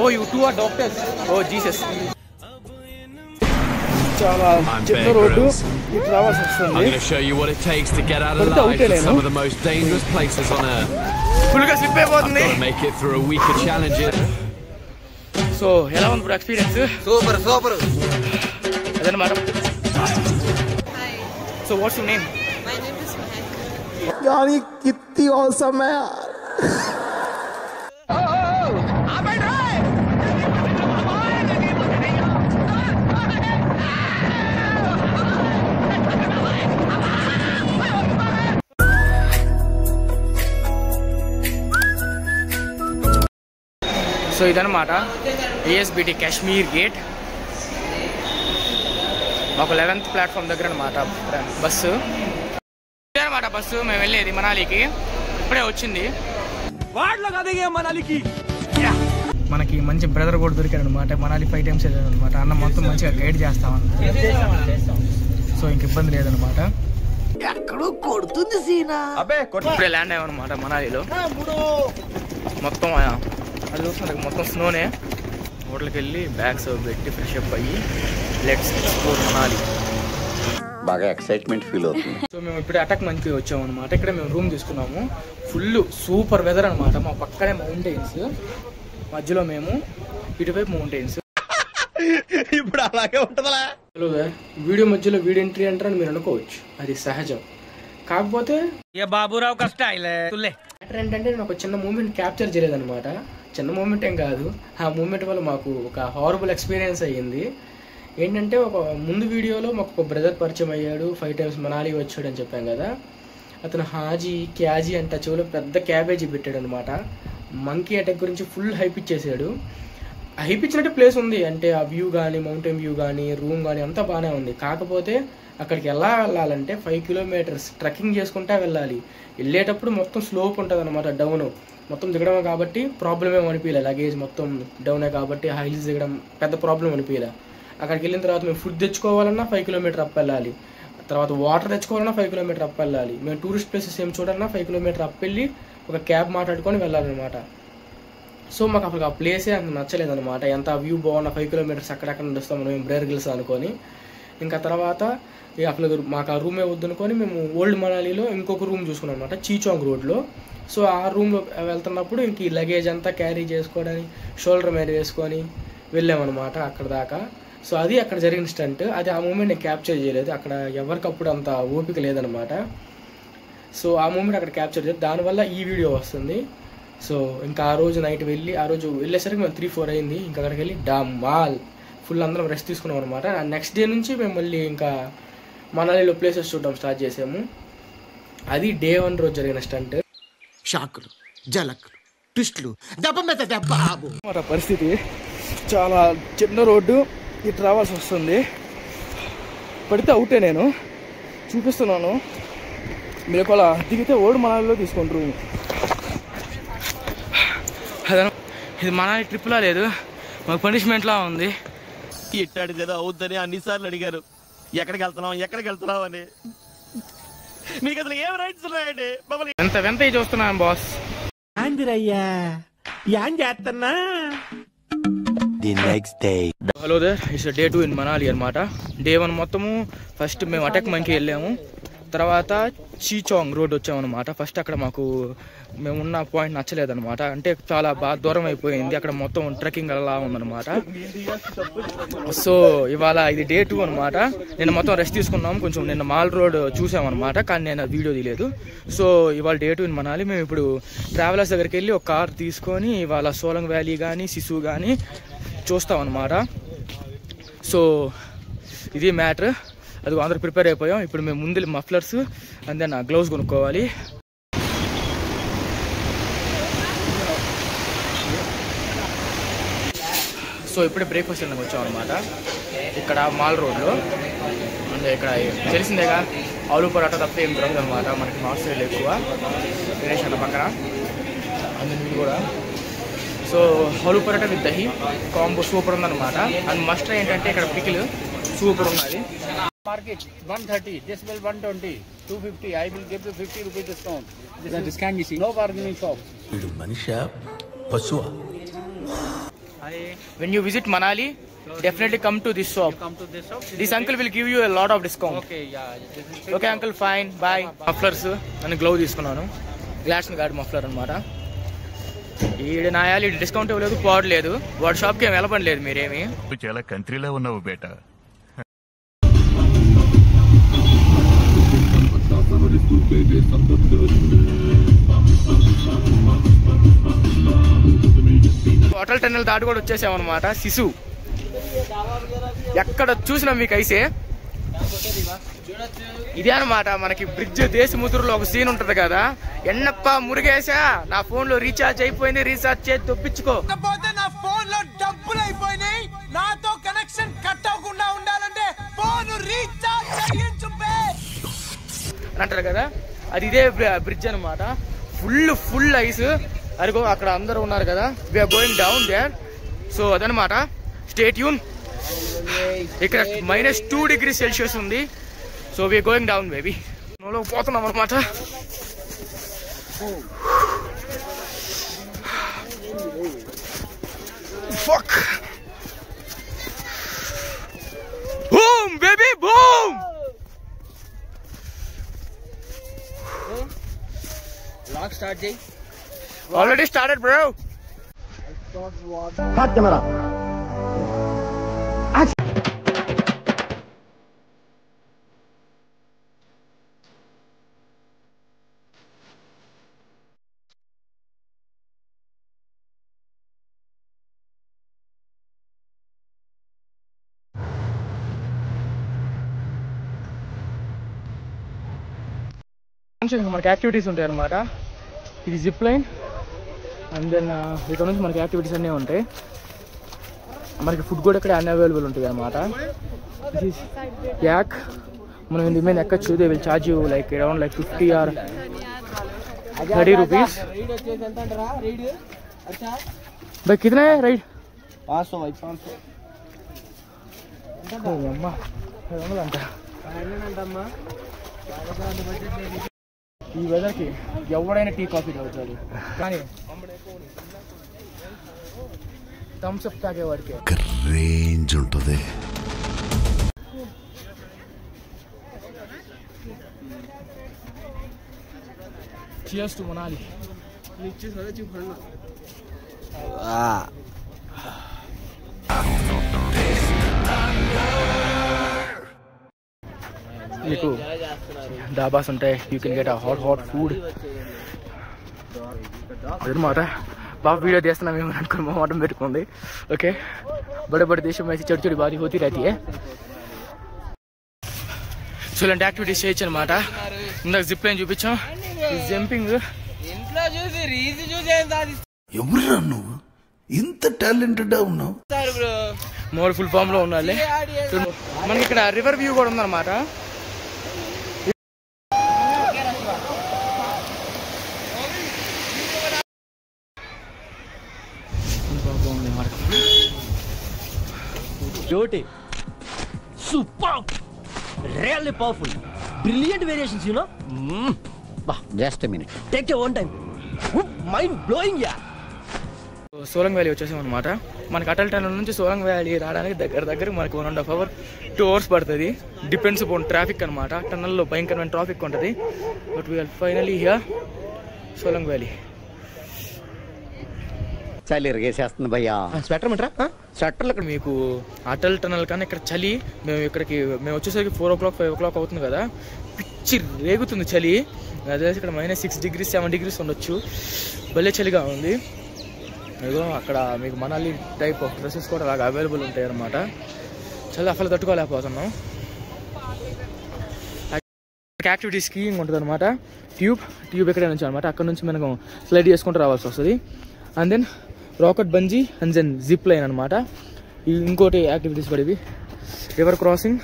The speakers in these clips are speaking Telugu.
Oh, you two are doctors. Oh, Jesus. I'm going to show you what it takes to get out alive to some of the most dangerous places on earth. I've got to make it through a week of challenges. So, hello on experience. Super. Hi. So, what's your name? My name is Mahek. यार ये कितनी awesome है यार. సో ఇదన్నమాట ASBT కాశ్మీర్ గేట్. మాకు 11th ప్లాట్ఫామ్ దగ్గర అనమాట బస్సు. ఇదన్నమాట బస్సు మేము వెళ్ళేది మనాలికి. ఇప్పుడే వచ్చింది. మనకి మంచి బ్రదర్ కూడా దొరికాడు అనమాట. మనాలి 5 times వెళ్ళాడు అనమాట. అన్న మొత్తం మంచిగా గైడ్ చేస్తామన్న. సో ఇంక ఇబ్బంది లేదనమాట. ఇప్పుడే ల్యాండ్ అయ్యామన్నమాట మనాలిలో. మొత్తం అది చూస్తున్నారు మొత్తం స్నోనే. హోటల్కి వెళ్ళి బ్యాగ్స్ పెట్టి ఫ్రెష్ అప్ అయ్యి లెట్స్ ఎక్స్ప్లోర్ మనాలి. బాగా ఎక్సైట్మెంట్ ఫీల్ అవుతుంది. సో మేము ఇప్పుడు అటాక్ మంచిగా వచ్చాము అనమాట. ఇక్కడ మేము రూమ్ తీసుకున్నాము. ఫుల్ సూపర్ వెదర్ అనమాట. మా పక్కనే మౌంటైన్స్, మధ్యలో మేము, ఇటువైపు మౌంటైన్స్. ఇప్పుడు అలాగే ఉంటుందా? వీడియో మధ్యలో వీడియో ఎంట్రీ అంటారని మీరు అనుకోవచ్చు, అది సహజం. కాకపోతే బాబురావు కష్టాలు ఏంటంటే నేను ఒక చిన్న మూమెంట్ క్యాప్చర్ చేయలేదన్నమాట. చిన్న మూమెంట్ ఏం కాదు, ఆ మూమెంట్ వల్ల మాకు ఒక హారబుల్ ఎక్స్పీరియన్స్ అయ్యింది. ఏంటంటే ఒక ముందు వీడియోలో మాకు ఒక బ్రదర్ పరిచయం అయ్యాడు, 5 times మనాలి వచ్చాడు అని చెప్పాం కదా. అతను హాజీ క్యాజీ అంట చెవులో పెద్ద క్యాబేజీ పెట్టాడు అనమాట. మంకీ అటాక్ గురించి ఫుల్ హైప్ ఇచ్చేసాడు. హైప్ ఇచ్చినట్టు ప్లేస్ ఉంది, అంటే ఆ వ్యూ కానీ మౌంటైన్ వ్యూ కానీ రూమ్ కానీ అంతా బాగానే ఉంది. కాకపోతే అక్కడికి ఎలా వెళ్ళాలంటే 5 kilometers ట్రెక్కింగ్ చేసుకుంటా వెళ్ళాలి. వెళ్ళేటప్పుడు మొత్తం స్లోప్ ఉంటుంది అనమాట, డౌన్ మొత్తం దిగడమే కాబట్టి ప్రాబ్లం ఏమి అనిపించలే. లగేజ్ మొత్తం డౌనే కాబట్టి హైల్స్ దిగడం పెద్ద ప్రాబ్లం అనిపించలే. అక్కడికి వెళ్ళిన తర్వాత మేము ఫుడ్ తెచ్చుకోవాలన్నా 5 kilometers అప్ వెళ్ళాలి. తర్వాత వాటర్ తెచ్చుకోవాలన్నా 5 kilometers అప్ వెళ్ళాలి. మేము టూరిస్ట్ ప్లేసెస్ ఏం చూడాలన్నా 5 kilometers అప్ వెళ్ళి ఒక క్యాబ్ మాట్లాడుకొని వెళ్ళాలన్నమాట. సో మాకు అప్పుడు ఆ ప్లేసే అంత నచ్చలేదన్నమాట. ఎంత వ్యూ బాగున్న 5 kilometers అక్కడక్కడ నడుస్తాం మేము బ్రేర్ గిల్స్ అనుకొని. ఇంకా తర్వాత అసలు మాకు ఆ రూమే వద్దనుకొని మేము ఓల్డ్ మనాలిలో ఇంకొక రూమ్ చూసుకున్నాం అనమాట, చీచాంగ్ రోడ్లో. సో ఆ రూమ్లో వెళ్తున్నప్పుడు ఇంక ఈ లగేజ్ అంతా క్యారీ చేసుకోవడానికి షోల్డర్ మీద వేసుకొని వెళ్ళామన్నమాట అక్కడ దాకా. సో అది అక్కడ జరిగిన స్టంట్. అది ఆ మూమెంట్ నేను క్యాప్చర్ చేయలేదు, అక్కడ ఎవరికప్పుడు అంత ఓపిక లేదనమాట. సో ఆ మూమెంట్ అక్కడ క్యాప్చర్ చేయలేదు, దానివల్ల ఈ వీడియో వస్తుంది. సో ఇంకా ఆ రోజు నైట్ ఆ రోజు వెళ్ళేసరికి మేము 3-4 అయింది. ఇంకా అక్కడికి వెళ్ళి డామాల్ ఫుల్ అందరం రెస్ట్ తీసుకున్నాం అనమాట. నెక్స్ట్ డే నుంచి మేము మళ్ళీ ఇంకా మనాలిలో ప్లేసెస్ చూడడం స్టార్ట్ చేసాము. అది Day 1 రోజు జరిగిన స్టంట్. షాకులు, జలకులు, ట్విస్టులు, దెబ్బ మీద దెబ్బ. పరిస్థితి చాలా చిన్న రోడ్డు, ఇటు రావాల్సి వస్తుంది. పడితే అవుటే. నేను చూపిస్తున్నాను, మీరు ఒకవేళ దిగితే ఓల్డ్ మనాలిలో తీసుకుంటారు. అదే ఇది మనాలి ట్రిప్లా లేదు, మాకు పనిష్మెంట్లా ఉంది. ఇట్టాడు కదా అవుద్దని అన్నిసార్లు అడిగారు, ఎక్కడికి వెళ్తున్నావు అని. మీకు అసలు ఏం రైట్స్ ఉన్నాయండి? ఎంత చూస్తున్నాను బాస్. ఆందిరయ్యా ఏం చేస్తున్నా? The next day. Hello there, it's Day 2 in Manali అనమాట. Day 1 మొత్తము ఫస్ట్ మేము అటాక్ మంకి వెళ్ళాము, తర్వాత చీచాంగ్ రోడ్ వచ్చామన్నమాట. ఫస్ట్ అక్కడ మాకు మేమున్న పాయింట్ నచ్చలేదన్నమాట, అంటే చాలా బాగా దూరం అయిపోయింది, అక్కడ మొత్తం ట్రెక్కింగ్ అలా ఉందన్నమాట. సో ఇవాళ ఇది Day 2 అనమాట. నేను మొత్తం రెస్ట్ తీసుకున్నాము, కొంచెం నిన్న మాల్ రోడ్ చూసామన్నమాట, కానీ నేను వీడియో తీయలేదు. సో ఇవాళ Day 2 ఇన్ మనాలి. మేము ఇప్పుడు ట్రావెలర్స్ దగ్గరికి వెళ్ళి ఒక కార్ తీసుకొని ఇవాళ సోలంగ్ వ్యాలీ కానీ సిసు కానీ చూస్తామన్నమాట. సో ఇది మ్యాటర్. అది అందరూ ప్రిపేర్ అయిపోయాం. ఇప్పుడు మేము ముందు మఫ్లర్స్ అండ్ దెన్ గ్లౌస్ కొనుక్కోవాలి. సో ఇప్పుడే బ్రేక్ఫాస్ట్ తినడానికి వచ్చాం అనమాట, ఇక్కడ మాల్ రోడ్లో. అంటే ఇక్కడ తెలిసిందేగా ఆలు పరాటా తప్ప ఏం దొరకదు అనమాట మనకి, నార్త్ సైడ్ ఎక్కువ. గణేష్ అన్న పక్కన అందులో కూడా. సో ఆలు paratha with dahi combo super ఉందన్నమాట. అండ్ మస్ట్ ఏంటంటే ఇక్కడ పికిల్ సూపర్ ఉన్నది. Market 130, this will 120, 250. I will give you 50 rupees discount. This is no bargaining shop. వీడు Manisha పశువా? When you visit Manali, definitely come to this shop. Come to this shop. This uncle will give you a lot of discount. Okay, yeah. This is Okay uncle, fine. Bye. Mufflers and glove తీసుకున్నాను. గ్లాస్ గార్డ్ మఫ్లర్ అన్నమాట. ఈడ నాయాలి డిస్కౌంట్ ఇవ్వలేదు, పోవట్లేదు. వాడి షాప్కి ఏం వెళ్ళబడలేదు మీరేమి. చాలా కంట్రీలో ఉన్నావు బేటా. అటల్ టన్నెల్ దాటి కూడా వచ్చేసామన్నమాట. శిశు ఎక్కడ చూసినా మీకు అయితే ఇదే అనమాట మనకి బ్రిడ్జ్ దేశముద్రలో ఒక సీన్ ఉంటది కదా, ఎన్నప్ప మురుగేశా నా ఫోన్ లో రీఛార్జ్ అయిపోయింది, రీఛార్జ్ చేసి తొప్పించుకో, నా ఫోన్ లో డబ్బులు అయిపోయినాయి, నాతో కనెక్షన్ కట్ అవ్వకుండా ఉండాలంటే ఫోన్ రీఛార్జ్ చేయించుపే అంటారు కదా, అది ఇదే బ్రిడ్జ్ అనమాట. Full ice. అదిగో అక్కడ అందరూ ఉన్నారు కదా, we're going down there. So అదనమాట, స్టే ట్యూన్. ఇక్కడ -2 degrees Celsius ఉంది. So we're going down baby. పోతున్నాం అనమాట. Fuck boom baby boom. Lock start చేయి. Already started, bro. Hot camera. మనకి యాక్టివిటీస్ ఉంటాయి అన్నమాట. ఇది జిప్ లైన్. అండ్ దెన్ ఇక్కడ నుంచి మనకి యాక్టివిటీస్ అన్నీ ఉంటాయి. మనకి ఫుడ్ కూడా ఇక్కడ అన్ని అవైలబుల్ ఉంటుంది అనమాట. యాక్ మనం ఇంటి మీద ఎక్కచ్చు. They will charge you like around like 50 or 30 rupees. भाई कितना है राइड? 500 भाई 500. అమ్మా అంట. ఈ వెదర్కి ఎవడైనా టీ కాఫీ తాగుతాడు, కానీ థమ్స్ అప్ తాగేవాడికి రేంజ్ ఉంటుంది. Cheers to Manali. మీకు డాబాస్ ఉంటాయి. You can get hot food అదనమాట. బాగా వీడియో చేస్తున్నాం ఏమని అనుకుని మా మాట పెట్టుకుంది. ఓకే, బడే బడే దేశం అయితే చెడు చెడు బాధ హోతీ రహతీ హై. సో ఇలాంటి యాక్టివిటీస్ చేయొచ్చు అనమాట. ఇందాక జిప్ లైన్ చూపించాం, జంపింగ్. ఇంట్లో చూసి రీతి చూసి ఏం సాధిస్తారు ఎవరురా నువ్వు, ఇంత టాలెంటెడ్ ఉన్నావు? బ్రో. మోర్ ఫుల్ ఫామ్ లో ఉండాలి. మనకి ఇక్కడ రివర్ వ్యూ కూడా ఉందన్నమాట. Beauty. Superb. Really powerful. Brilliant variations, you know. Just a minute. Take your own time. Mind blowing, yeah. Solang valley వచ్చేసాం అనమాట. మనకి అటల్ టనల్ నుంచి సోలంగ్ వ్యాలీ రావడానికి దగ్గర మనకి 1.5 hours 2 hours పడుతుంది. డిపెండ్స్ అపాన్ ట్రాఫిక్ అనమాట. టనల్లో భయంకరమైన ట్రాఫిక్ ఉంటుంది. But we're finally here Solang valley. చలి ఇరిగేసేస్తుంది భయ్యా. స్వెటర్ మంటరా? స్వెటర్లు ఇక్కడ మీకు అటల్ టనల్ కానీ ఇక్కడ చలి. మేము వచ్చేసరికి 4 o'clock 5 o'clock అవుతుంది కదా, పిచ్చి రేగుతుంది చలి. అదే ఇక్కడ -6 degrees 7 degrees ఉండొచ్చు. భలే చలిగా ఉంది. ఏదో అక్కడ మీకు మనాలి టైప్ ఆఫ్ డ్రెస్సెస్ కూడా అలాగా అవైలబుల్ ఉంటాయి అన్నమాట. చలి అసలు తట్టుకోలేకపోతున్నాం. యాక్టివిటీ స్కీయింగ్ ఉంటుంది అనమాట. ట్యూబ్ ఎక్కడే నుంచి అనమాట. అక్కడ నుంచి మనం స్లైడ్ చేసుకుంటూ రావాల్సి వస్తుంది. And then rocket bungee and then zip line అనమాట. ఇంకోటి యాక్టివిటీస్ పడేవి river crossing,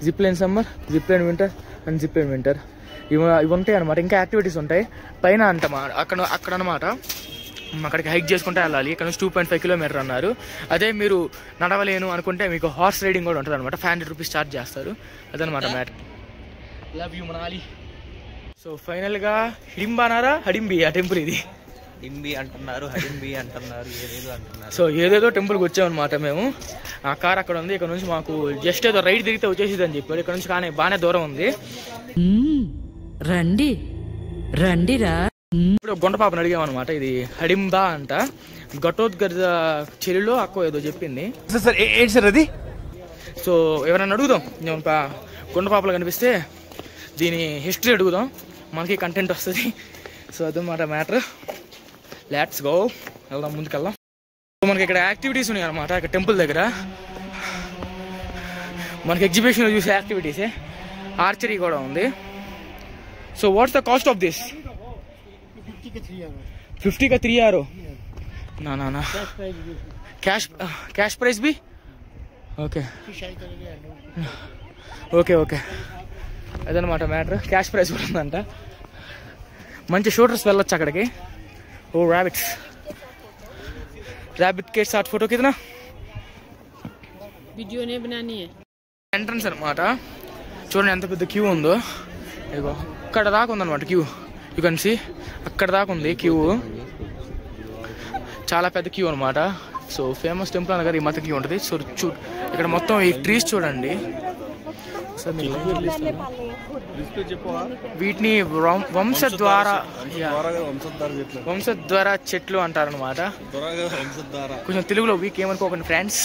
zip line summer, zip line winter and zip line winter. ఇవి ఉంటాయి అనమాట. ఇంకా యాక్టివిటీస్ ఉంటాయి పైన అంటమా అక్కడ అనమాట. అక్కడికి హైక్ చేసుకుంటే వెళ్ళాలి. ఇక్కడ నుంచి 2.5 kilometers అన్నారు. అదే మీరు నడవలేను అనుకుంటే మీకు హార్స్ రైడింగ్ కూడా ఉంటుంది అనమాట. 500 rupees ఛార్జ్ చేస్తారు. అదనమాట matter. Love you Manali. So ఫైనల్గా హిడింబానారా హడింబి ఆ టెంపుల్ ఇది. డింబి అంటున్నారు, హడింబి అంటున్నారు, ఏదేదో అంటున్నారు. సో ఏదేదో టెంపుల్కి వచ్చామన్నమాట మేము. ఆ కార్ అక్కడ ఉంది, ఇక్కడ నుంచి మాకు జస్ట్ ఏదో రైట్ తిరిగితే వచ్చేసింది అని చెప్పారు. ఇక్కడ నుంచి కానీ బాగానే దూరం ఉంది. రండి రండిరా. ఇప్పుడు గుంటపాపను అడిగామన్నమాట. ఇది హడింబా అంట, ఘటోద్గర్ద చెరువులో అక్కో ఏదో చెప్పింది. ఏంటి సార్ అది? సో ఎవరైనా అడుగుదాం, నేను గుంటపాపలు కనిపిస్తే దీని హిస్టరీ అడుగుదాం, మనకి కంటెంట్ వస్తుంది. సో అదన్నమాట మ్యాటర్. లెట్స్ గో, వెళ్దాం, ముందుకెళ్దాం. సో మనకి ఇక్కడ యాక్టివిటీస్ ఉన్నాయి అనమాట. ఇక్కడ టెంపుల్ దగ్గర మనకి ఎగ్జిబిషన్లో చూసే యాక్టివిటీసే. ఆర్చరీ కూడా ఉంది. So what's the cost of this? 50 का 3 आरो ना कैश प्राइस भी ఓకే ఓకే ఓకే అదనమాట మ్యాటర్. క్యాష్ ప్రైస్ కూడా ఉందంట. మంచి షూటర్స్ వెళ్ళొచ్చు అక్కడికి. ఓ रैबिट के साथ फोटो कितना? वीडियो नहीं बनानी है. ఎంట్రన్స్ అనమాట. చూడండి ఎంత పెద్ద క్యూ ఉందో. ఇగో ఇక్కడ దాకా ఉందన్నమాట క్యూ. యూ కెన్ సీ అక్కడ దాకా ఉంది క్యూ. చాలా పెద్ద క్యూ అనమాట. సో ఫేమస్ టెంపుల్ అనగా ఈ మత క్యూ ఉంటుంది. సో ఇక్కడ మొత్తం ఈ ట్రీస్ చూడండి. వీటిని వంశద్వార చెట్లు అంటారనమాట. కొంచెం తెలుగులో వీక్ ఏమనుకోకండి ఫ్రెండ్స్.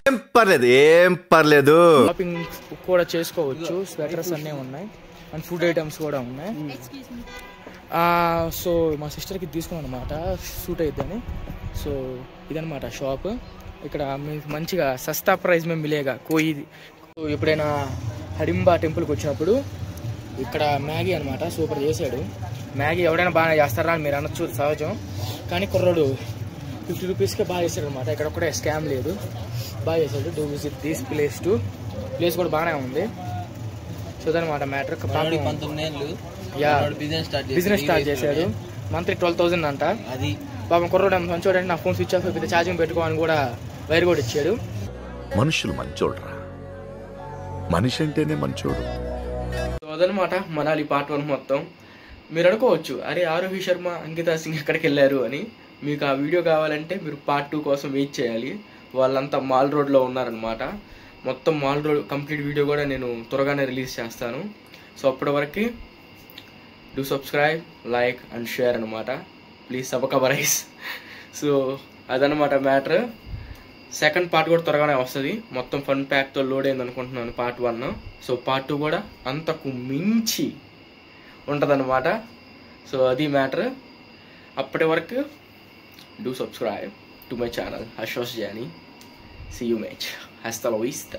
ఏం పర్లేదు. షాపింగ్ కూడా చేసుకోవచ్చు. స్వెటర్స్ అన్నీ ఉన్నాయి అండ్ ఫుడ్ ఐటమ్స్ కూడా ఉన్నాయి. సో మా సిస్టర్కి తీసుకున్నాం అనమాట, సూట్ అయిద్దని. సో ఇదనమాట షాప్. ఇక్కడ మీకు మంచిగా సస్తా ప్రైస్ మేము మిలేగా కోయి. ఎప్పుడైనా హడింబా టెంపుల్కి వచ్చినప్పుడు ఇక్కడ మ్యాగీ అనమాట సూపర్ చేశాడు. మ్యాగీ ఎవడైనా బాగా చేస్తారా అని మీరు అనొచ్చు, సహజం. కానీ కుర్రాడు 50 రూపీస్కే బాగా చేశాడు అనమాట. ఇక్కడ ఒక్కడే స్కామ్ లేదు, బాగా చేశాడు. Do visit this place to. Place కూడా బాగానే ఉంది. సో అదనమాట మ్యాటర్. 19 ఏళ్ళు బిజినెస్ స్టార్ట్ చేశాడు. మంత్లీ 12,000 అంట. అది పాపం కుర్రోడు మంచోడంటే నా ఫోన్ స్విచ్ ఆఫ్ అయిపోతే ఛార్జింగ్ పెట్టుకోవాలని కూడా వైర్ కూడా ఇచ్చాడు. మనుషులు మంచోడ్రా, మనిషి అంటేనే మంచోడు. సో అదనమాట మనాలి పార్ట్ 1 మొత్తం. మీరు అనుకోవచ్చు, అరే ఆరోహి శర్మ, అంకితా సింగ్ ఎక్కడికి వెళ్ళారు అని. మీకు ఆ వీడియో కావాలంటే మీరు పార్ట్ 2 కోసం వెయిట్ చేయాలి. వాళ్ళంతా మాల్ రోడ్లో ఉన్నారనమాట. మొత్తం మాల్ రోడ్ కంప్లీట్ వీడియో కూడా నేను త్వరగానే రిలీజ్ చేస్తాను. సో అప్పటి వరకు do subscribe, like and share అనమాట. ప్లీజ్ సబకా బరైస్. సో అదనమాట మ్యాటర్. సెకండ్ పార్ట్ కూడా త్వరగానే వస్తుంది. మొత్తం ఫన్ ప్యాక్తో లోడ్ అయింది అనుకుంటున్నాను పార్ట్ 1. సో పార్ట్ 2 కూడా అంతకు మించి ఉంటుందన్నమాట. సో అది మ్యాటర్. అప్పటి వరకు do subscribe to my channel హర్షోస్ జానీ. See you, mate. Hasta la vista.